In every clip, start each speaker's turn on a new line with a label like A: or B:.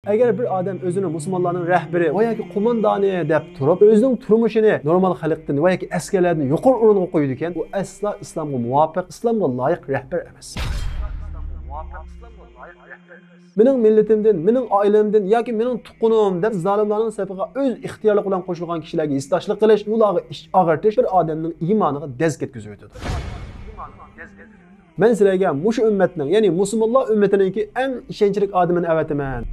A: Agar bir odam o'zini musulmonlarning rahbari va yoki qo'mondoni deb turib, o'zining turmushini normal xalqdan va yoki askarlardan yuqori o'ringa qo'ydi ekan, u asla islomga muvofiq, islomga loyiq rahbar emas. Mening millatimdan, mening oilamdan yoki mening tuqqanim deb zolimlarning safiga o'z ixtiyorlik bilan qo'shilgan kishilarga istoshlik qilish, ularga ish og'irtish bir odamning iymoniga daz ketkazib o'tadi. Men sizlarga mushu ummatning, ya'ni musulmonlar ummatiningki eng ishonchli odamini avataman.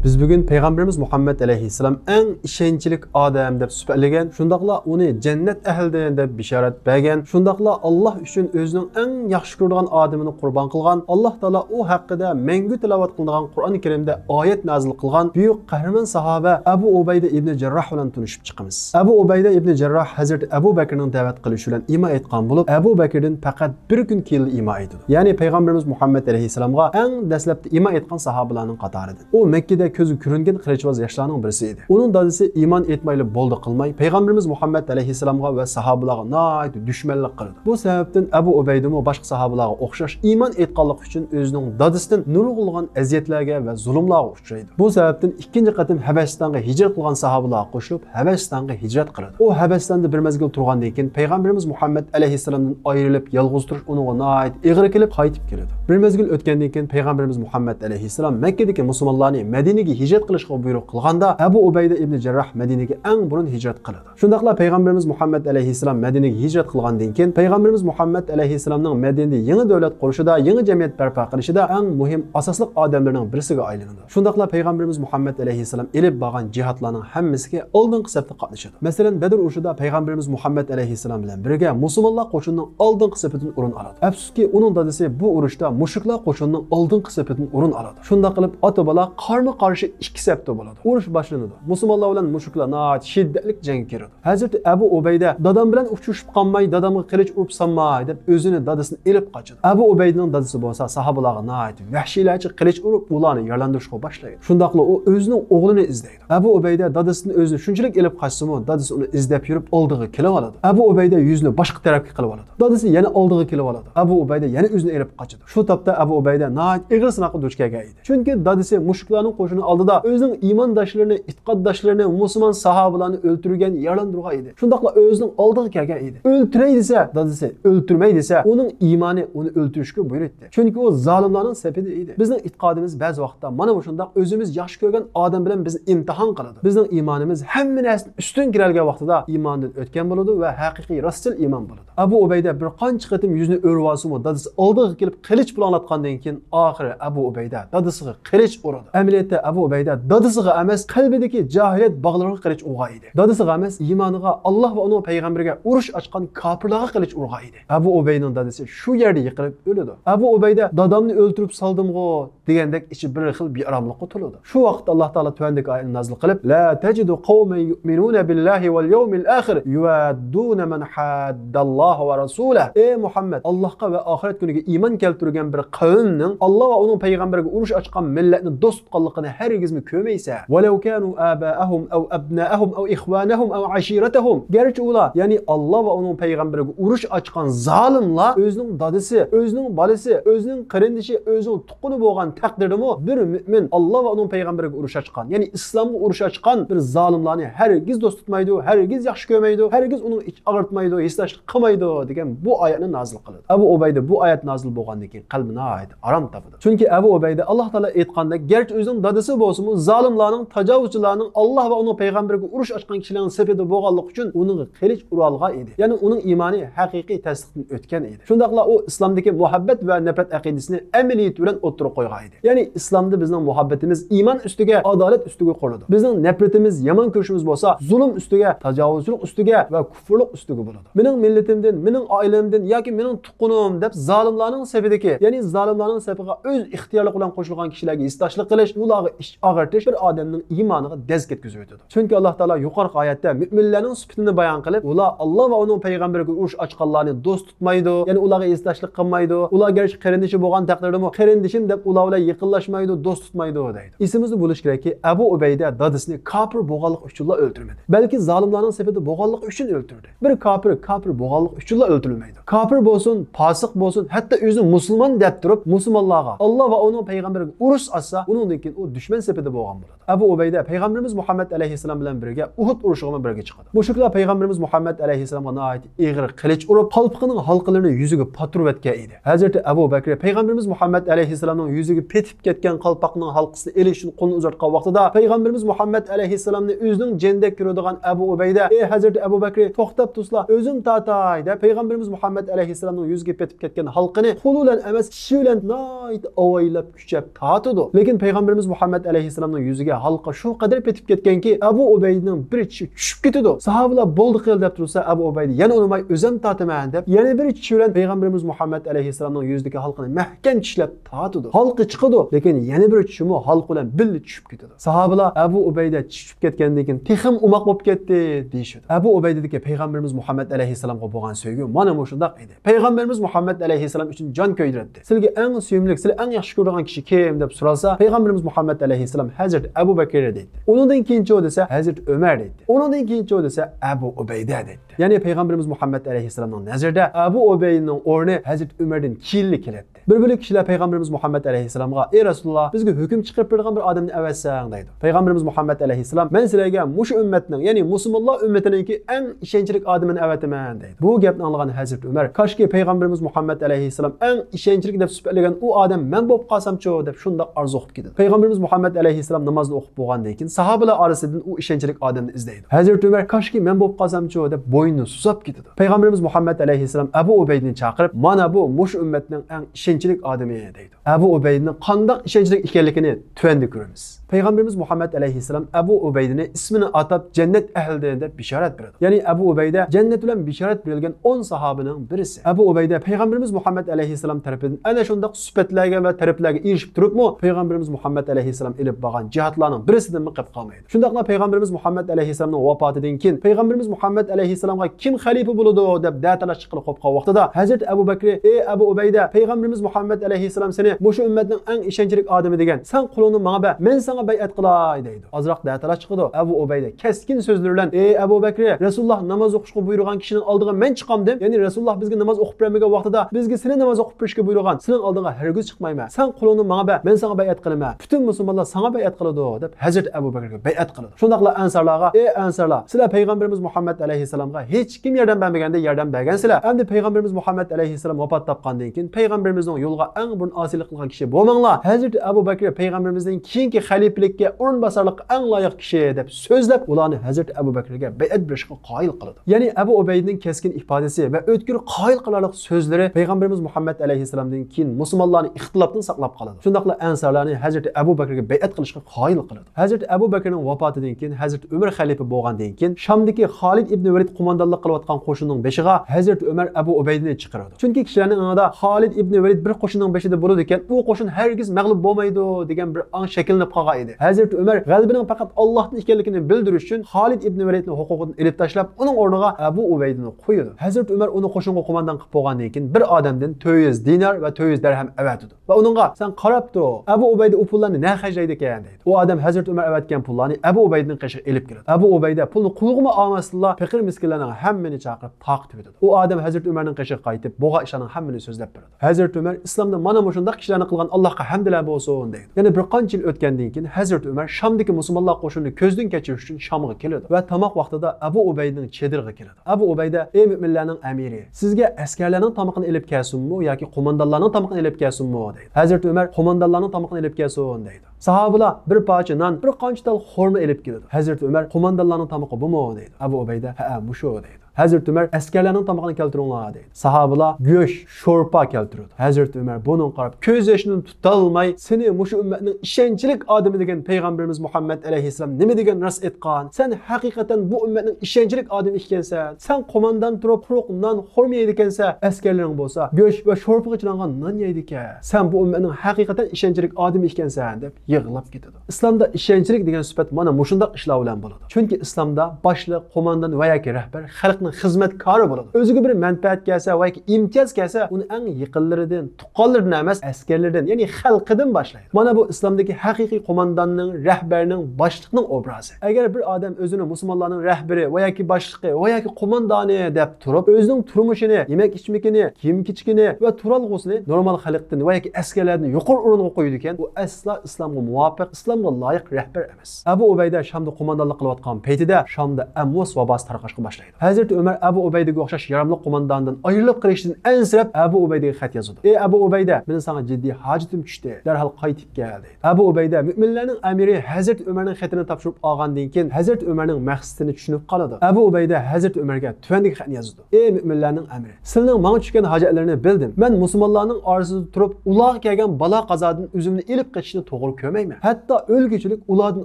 A: Biz bugün Peygamberimiz Muhammed Aleyhisselam en işençilik adam deb süperlegen, şundaqla onu cennet ehlinden deb bisharat bergen, şundaqla Allah üçün özünün en yaxşı ko'rgan adamını qurban qilgan, Allah Taala o haqqida mengu tilovat qilingan Qur'on-i Karimda oyat nazil qilgan büyük qahramon sahoba Abu Ubayda ibn Jarrah bilan tunishib chiqamiz. Abu Ubayda ibn Jarrah Hazrat Abu Bakrning da'vat qilishi bilan iymon etgan bo'lib, Abu Bakrdan faqat bir kun keyin iymon etdi. Ya'ni Peygamberimiz Muhammed Aleyhisselamga eng dastlabda iymon etgan sahobalarning qatoridir. O Mekke'de ko'zi ko'ringan qilichvoz yoshlarning birisi edi. Uning dadasi iymon etmayli bo'ldi qilmay, Peygamberimiz Muhammed Aleyhisselamga va sahobalarga nayt dushmanlik qildi. Bu sababdan Abu Ubayda mo boshqa sahobalarga o'xshash iymon etganlik uchun o'zining dadasidan nurg'ulgan aziyatlarga va zulmlarga uchraydi. Bu sababdan ikkinchi qatim Habasistonga hijrat qilgan sahobalar qo'shilib Habasistonga hijrat qildi. O Habasistonda bir mezgil turgandan keyin Peygamberimiz Muhammed Aleyhisselamdan ayrilib yolg'iz turish unga nayt ig'ir kelib qaytib keldi. Bir mezgil o'tgandan keyin Peygamberimiz Muhammed Aleyhisselam Mekke'deki musulmonlarni Madinaga hijrat qilishga buyruq qilganda Abu Ubayda ibn Jarrah Madinaga eng burun hijrat qildi. Shundaqla Peygamberimiz Muhammed Aleyhisselam Madinaga hijrat qilgandan keyin Peygamberimiz Muhammed Aleyhisselamning Madinada yangi davlat qurishida, yangi jamiyat barpo qilishida eng muhim asosli odamlarning birisiga aylandi. Shundaqla Peygamberimiz Muhammed Aleyhisselam elib borgan jihatlarning hammasiga oldingi safda qatnashadi. Masalan, Badr urushida Peygamberimiz Muhammed Aleyhisselam bilan birga musulmonlar qo'shinining oldingi safidan o'rin oladi. Afsuski, uning dadasi bu urushda mushriklar qo'shinining oldingi safidan o'rin oladi. Shunda qilib ota-bola qarma-qarshi ikki safda bo'ladi. Urush boshlanadi. Musulmonlar bilan mushriklar nayt shiddatli jangga kiradi. Hazrat Abu Ubayda dadam bilan uchishib qolmay, dadamga qilich urib sanmay deb o'zini dadasini elib qochadi. Abu Ubaydaning dadasi bo'lsa sahobalarga nayt vahshiylarcha qilich urib ularni yaralandırishga boshlaydi. Shundaqla u o'zining o'g'lini izlaydi. Abu Ubayda dadasini o'zini shunchalik elib qochsa-mu, dadasi uni izlab yurib oldiga kelib oladi. Abu Ubayda yuzini boshqa tarafga qilib oladi. Dadasi yana oldiga kelib oladi. Abu Ubayda yana o'zini elib qochadi. Shu topda Abu Ubayda nayt ig'ir sinoqqa duch kelgan edi. Chunki dadasi mushriklarning qo'shini oldida o'zining iymondoshlarını, itqoddoshlarını, musulmon sahobalarni o'ltirgan, yaralandırgan edi. Shundaqla o'zining oldiga kelgan edi. O'ltiray desa, dadasi o'ltirmay desa, uning iymoni uni o'ltirishga buyurdi. Chunki u zolimlarning safida edi. Bizning itqodimiz ba'zi vaqtda mana bu shundaq o'zimiz yaxshi ko'rgan odam bilan bizni imtihon qiladi. Bizning iymonimiz hamma narsadan ustun kiralgan vaqtida iymondan o'tgan bo'ladi va haqiqiy rostchil iymon bo'ladi. Abu Ubayda bir qancha qatim yuzini o'rib olsa-mu, dadasi oldiga kelib qilich planlatgandan keyin oxiri Abu Ubayda dadasiga qilich uradi. Amaliyotda Abu Ubayda dadasiga emas, qalbidagi jahiliyat bog'lariga qilich urgan edi. Dadasiga emas, iymoniga, Alloh va uning payg'ambariga urush ochgan kofirlarga qilich urgan edi. Abu Ubaydaning dadasi shu yerda yiqilib o'ladi. Abu Ubayda dadamni o'ltirib saldim-g'o degandek ichi bir xil bearomlikqa to'ladi. Shu vaqt Alloh taolo tuvandagi oyatni nazil qilib, la tajidu qawman yu'minuna billahi wal yawmil akhir yuwadduna man haddalloha va rasulahu. Ey Muhammad, Allohga va oxirat kuniga iymon keltirgan bir qavmning Alloh va uning payg'ambariga urush ochgan millatni do'st tutganligini hargizmi ko'maysa, walau kanu abaahum aw abnaahum aw ikhwanahum aw ashiratahum. Garchi ular, ya'ni Alloh va uning payg'ambariga urush ochgan zolimlar o'zining dadasi, o'zining bolasi, o'zining qarindishi, o'zining tuqquni bo'lgan taqdirdami bir mu'min Alloh va uning payg'ambariga urush ochgan, ya'ni islomga urush ochgan bir zolimlarni hargiz do'st tutmaydi, hargiz yaxshi ko'rmaydi, hargiz uni ich og'ritmaydi, hislashlik qilmaydi degan bu oyatni nazil qiladi. Abu Ubayda bu oyat nazil bo'lgandan keyin qalbini aram topadi. Chunki Abu Ubayda Alloh taolo aytgandek, garchi o'zining dadasi bo'lsa-mu, zolimlarning, tajovuzchilarning Alloh va uning payg'ambariga urush ochgan kishilarning safida bo'lganligi uchun uning qilich uralgan edi. Ya'ni uning iymoni haqiqiy tasdiqdan o'tgan edi. Shundaqla u islomdagi muhabbat va nafrat aqidasini amaliyat bilan o'ttirib qo'ygan edi. Ya'ni islomda bizning muhabbatimiz iymon ustiga, adolat ustiga quriladi. Bizning nafratimiz, yomon ko'rishimiz bo'lsa, zulm ustiga, tajovuzchilik ustiga va kufrlik ustiga bo'ladi. Mening millatimdan, mening oilamdan yoki mening tuqqanim deb zolimlarning safidagi, ya'ni zolimlarning safiga o'z ixtiyorlik bilan qo'shilgan kishilarga istoshlik qilish, ularga ularga ish og'irtish bir odamning iymoniga dez ketkizib o'tadi. Chunki Alloh taolo yuqorgi oyatda mu'minlarning sifatini bayon qilib, ular Alloh va uning payg'ambariga urush ochganlarni do'st tutmaydi, ya'ni ularga esdashlik qilmaydi. Ular garchi qarindishi bo'lgan taqdirda qarindishim deb ular bilan yaqinlashmaydi, do'st tutmaydi deydi. Esimizda bo'lish kerakki, Abu Ubayda dadisini kafir bo'lganlik uchun o'ldirmadi. Balki zolimlarning safida bo'lganlik uchun o'ldirdi. Bir kafir bo'lganlik uchun o'ldirilmaydi. Kafir bo'lsin, fosiq bo'lsin, hatto o'zi musulmon deb turib, musulmonlarga Alloh va uning payg'ambariga urush açsa, undan keyin u dushman safida bo'lgan bo'ladi. Abu Ubayda payg'ambarimiz Muhammad alayhisalom bilan birga Uhud urushiga birga chiqadi. Mushuklar payg'ambarimiz Muhammad alayhisalomga nihoyat ig'ir qilich urib, qalpiqining halqalarini yuziga patur etgan edi. Hazrati Abu Bakr payg'ambarimiz Muhammad alayhisalomning yuziga petib ketgan qalpoqning halqasini elish uchun qo'lini uzatgan vaqtida payg'ambarimiz Muhammad alayhisalomni o'zining jendek ko'radigan Abu Ubayda, "Ey Hazrati Abu Bakr, to'xtab tusla, o'zim tatay" deb payg'ambarimiz Muhammad alayhisalomning yuziga petib ketgan halqini qo'li bilan emas, tishi bilan nihoyat avaylab kuchab tatidi. Lekin payg'ambarimiz Muhammad alayhisalomning yuziga halqa shu qadar petib ketganki, Abu Ubaydaning bir tishi tushib ketdi. Sahobalar bo'ldi qil deb tursa, Abu Ubayda yana unimay o'zim tataman deb yana bir tishi bilan payg'ambarimiz Muhammad alayhisalomning yuzidagi halqini mahkam tishlab tatidi. Halqi chiqdi, lekin yana bir tishimi halq bilan birga tushib ketdi. Sahobalar Abu Ubayda tushib ketgandan keyin texim umoq bo'lib ketdi deyishdi. Abu Ubaydadagi payg'ambarimiz Muhammad alayhisalomga bo'lgan sevgi mana shunday edi. Payg'ambarimiz Muhammad alayhisalom uchun jon ko'ydirdi. Sizga eng sevimli, siz eng yaxshi ko'rgan kishi kim deb so'ralsa, payg'ambarimiz Muhammad alayhisalom Hazrat Abu Bakr dedi. Undan keyinchi desa Hazrat Umar dedi. Undan keyinchi desa Abu Ubayda dedi. Ya'ni payg'ambarimiz Muhammad alayhisalomning nazarida Abu Ubaydaning o'rni Hazrat Umardan keyinli keladi. Bir kishilar payg'ambarimiz Muhammad alayhisalomga, "Ey Rasululloh, bizga hukm chiqarib bergan bir odamni avatsang" deydi. Payg'ambarimiz Muhammad alayhisalom, "Men sizlarga mush ummatning, ya'ni musulmonlar ummatiningki eng ishonchli odamini avataman" deydi. Bu gapni anglagan Hazrat Umar, "Qashki payg'ambarimiz Muhammad alayhisalom eng ishonchli deb sifatlagan u odam men bo'lib qolsam-chu" deb shunda arzu qilib ketdi. Payg'ambarimiz Muhammad alayhisalom namozni o'qib bo'lgandan keyin sahobalar orasidan u ishonchli odamni izlaydi. Hazrat Umar, "Qashki men bo'lib qolsam-chu" deb bo'ynini susab ketdi. Payg'ambarimiz Muhammad alayhisalom Abu Ubaydani chaqirib, "Mana bu mush ummatning eng ishonchli odami" deydi. Abu Ubaydaning qanday ishonchli ekanligini tuvanda ko'ramiz. Payg'ambarimiz Muhammad alayhisalom Abu Ubaydani ismini atab jannat ahlidan deb bishorat beradi. Ya'ni Abu Ubayda jannat bilan bishorat berilgan 10 sahobaning birisi. Abu Ubayda payg'ambarimiz Muhammad alayhisalom tarafidan ana shunday sifatlarga va tariflarga erishib turibmi, payg'ambarimiz Muhammad alayhisalom ilib bo'lgan jihatlarning birisidan miqib qolmaydi. Shundaqla payg'ambarimiz Muhammad alayhisalomning vafotidan keyin payg'ambarimiz Muhammad alayhisalomga kim xalifa bo'ladi deb datalash chiqilib qolgan vaqtida Hazrat Abu Bakr, "Ey Abu Ubayda, payg'ambarimiz Muhammad alayhisalom seni mushu ummatning eng ishonchli odami degan. Sen qo'lingni menga ber, men senga bay'at qilay" deydi. Azroq datalash chiqdi. Abu Ubayda keskin so'zlar bilan, "Ey Abu Bakr, Rasululloh namoz o'qishga buyurgan kishining oldiga men chiqamdim. Ya'ni Rasululloh bizga namoz o'qib bermagan vaqtida bizga seni namoz o'qib berishga buyurgan. Sening oldiga hargiz chiqmayman. Sen qo'lingni menga ber, men senga bay'at qilaman. Butun musulmonlar senga bay'at qiladi" deb Hazrat Abu Bakrga bay'at qiladi. Shundaqla ansarlarga, "Ey ansarlar, sizlar payg'ambarimiz Muhammad alayhisalomga hech kim yordam bermaganda yordam bergansizlar. Endi payg'ambarimiz Muhammad alayhisalom vafot topgandan keyin payg'ambarimizning yo'lga eng burun osilik qilgan kishi bo'lmanglar. Hazrat Abu Bakr payg'ambarimizning keyingi xalifalikka o'rinbosarlik eng loyiq kishi" deb so'zlab, ularni Hazrat Abu Bakrga bay'at berishga qoyil qiladi. Ya'ni Abu Ubaydaning keskin ifodasi va o'tkir qoyil qilarlik so'zlari payg'ambarimiz Muhammad alayhisalomdan keyin musulmonlarning ixtilofdan saqlab qoladi. Shundaqla ansarlarni Hazrat Abu Bakrga bay'at qilishga qoyil qiladi. Hazrat Abu Bakrning vafotidan keyin Hazrat Umar xalifa bo'lgandan keyin Shamdagi Xolid ibn Valid qo'mondonlik qilayotgan qo'shinning beshiga Hazrat Umar Abu Ubaydani chiqaradi. Chunki kishilarning anida Xolid ibn Valid bir qo'shinning beshida bo'ladi ekan, u qo'shin hargiz mag'lub bo'lmaydi degan bir ang shakllanib qolgan edi. Hazrat Umar g'alabaning faqat Allohning ekanligini bildirish uchun Xolid ibn Validning huquqini elib tashlab, uning o'rniga Abu Ubaydani qo'ydi. Hazrat Umar uni qo'shinga qo'mondon qilib bo'lgandan keyin bir odamdan 400 dinar va 400 dirham avatdi. Va uningga, "Sen qarab tur, Abu Ubayda u pullarni ne hajlaydi ekan" dedi. U odam Hazrat Umar avatgan pullarni Abu Ubaydaning qishiga elib keladi. Abu Ubayda pulni qulog'ima olmasdilar, faqir miskinlarning hammani chaqirib taqib etdi. U odam Hazrat Umarning qishiga qaytib, bo'g'a ishlarning hammani so'zlab berdi. Hazrat Umar islomda mana shunday kishilarni qilgan Allohga hamdlar bo'lsin dedi. Yana bir qancha yil o'tgandan keyin Hazrat Umar Shamdagi musulmonlar qo'shinini ko'zdan kechirish uchun Shamga keladi va tomoq vaqtida Abu Ubaydaning chedirga keladi. Abu Ubayda, "Ey mu'minlarning amiri, sizga askarlarning tomoqini elib kelsinmi yoki qo'mondonlarning tomoqini elib kelsinmi" dedi. Hazrat Umar, "Qo'mondonlarning tomoqini elib kelsin" dedi. Sahobalar bir parcha non, bir qancha tal xurmo elib keladi. Hazrat Umar, "Qo'mondonlarning tomoqi bumi" dedi. Abu Ubayda, "Ha, mushu" dedi. Hazreti Ömer askerlarning tomog'ini keltiringlar deydi. Sahobalar go'sht, sho'rpa keltirdi. Hazreti Ömer buni qarab ko'z yoshini tutolmay, seni mushu ummatning ishonchlik odami degan payg'ambarimiz Muhammad alayhissalom nima degan rost aytgan? Sen haqiqatan bu ummatning ishonchlik odami ekansan. Sen qo'mondan turib quruq non xo'rmaydi ekansan, askarlaring bo'lsa go'sht va sho'rpaga chilangan non yeydi ekan. Sen bu ummatning haqiqatan ishonchlik odami ekansan deb yig'lab ketadi. Islomda ishonchlik degan sifat mana mushundaq ishlar bilan bo'ladi. Chunki islomda boshliq, qo'mondan va yoki rahbar xalqning xizmatkori bo'ladi. O'ziga bir manfaat kelsa va yoki imtiyoz kelsa, uni eng yaqinlaridan, tuqqanlaridan emas, askarlardan, ya'ni xalqidan boshlaydi. Mana bu islomdagi haqiqiy qo'mondanning, rahbarning, boshliqning obrazi. Agar bir odam o'zini musulmonlarning rahbari va yoki boshlig'i va yoki qo'mondoni deb turib, o'zining turmushini, yemak ichmakini, kiyim-kechigini va turalg'usini normal xalqdan va yoki askarlarni yuqori o'ringa qo'ydi ekan, u aslo islomga muvofiq, islomga loyiq rahbar emas. Abu Ubayda Shamda qo'mondonlik qilayotgan paytida Shamda Amvos vabosi tarqashga boshlaydi. Hazrati Umar Abu Ubaydaga o'xshash yaramli qo'mondondan ayrilib qilishdan ansirab Abu Ubaydaga xat yozadi. Ey Abu Ubayda, meni sana jiddiy hojatim tushdi. Darhol qaytib kel deydi. Abu Ubayda mu'minlarning amiri Hazrati Umarning xatini topshirib olgandan keyin Hazrati Umarning maqsadini tushunib qoladi. Abu Ubayda Hazrati Umarga tuvandagi xat yozadi. Ey mu'minlarning amiri, sizning menga tushgan hojatlarni bildim. Men musulmonlarning orasida turib, ularga kelgan balo qazodan o'zimni ilib qochishni to'g'ri ko'rmayman. Hatto o'lguchilik ulardan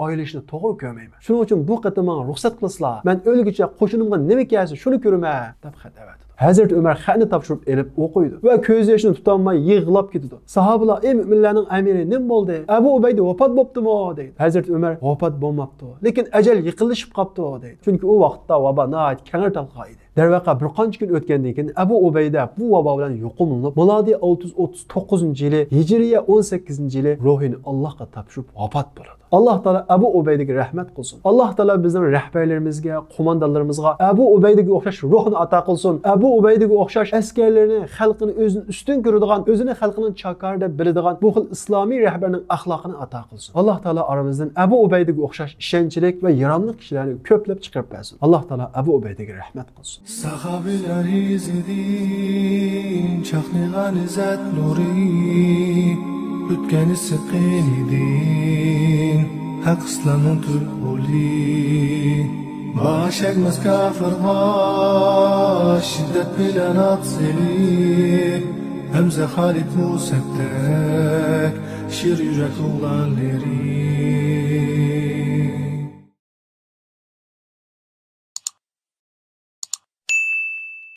A: ayrilishni to'g'ri ko'rmayman. Shuning uchun bu qatim menga ruxsat qilasizlar. Men o'lgucha qo'shinimga nima kelsa, shuni ko'raman deb xat avadi. Hazreti Ömer xatni topshirib elib o'qiydi va ko'z yoshini tutolmay yig'lab ketdi. Sahobalar, ey mu'minlarning amiri, nima bo'ldi? Abu Ubayda vafot bo'ptimi deydi. Hazreti Ömer vafot bo'lmabdi, lekin ajal yaqinlashib qopti deydi. Chunki u vaqtda vabo nihoyat keng tarqalgan edi. Darvaqa bir qancha kun o'tgandan keyin Abu Ubayda bu vabo bilan yo'qolib, milodiy 639-yili, hijriya 18-yili ruhini Allohga topshirib vafot bo'ladi. Allah Taala Abu Ubaydaga rahmat qilsin. Allah Taala bizning rahbarlarimizga, qo'mondonlarimizga Abu Ubaydaga o'xshash ruhni ato qilsin. Abu Ubaydaga o'xshash askarlarni, xalqini o'zini ustun ko'radigan, o'zini xalqining chakari deb biladigan bu xil islomiy rahbarning axloqini ato qilsin. Alloh taolo oramizdan Abu Ubaydaga o'xshash ishonchlik va yaramli kishilarni ko'plab chiqarib bersin. Alloh taolo Abu Ubaydaga rahmat qilsin.
B: Sahobalar izidin, chaqnagan izzat nuri, o'tgan siqin idin, haq islomning tulquli. Başakmaz kafirga şiddet bilen atseli, Hamza Halid Musa'dak şir yürek oğlanları.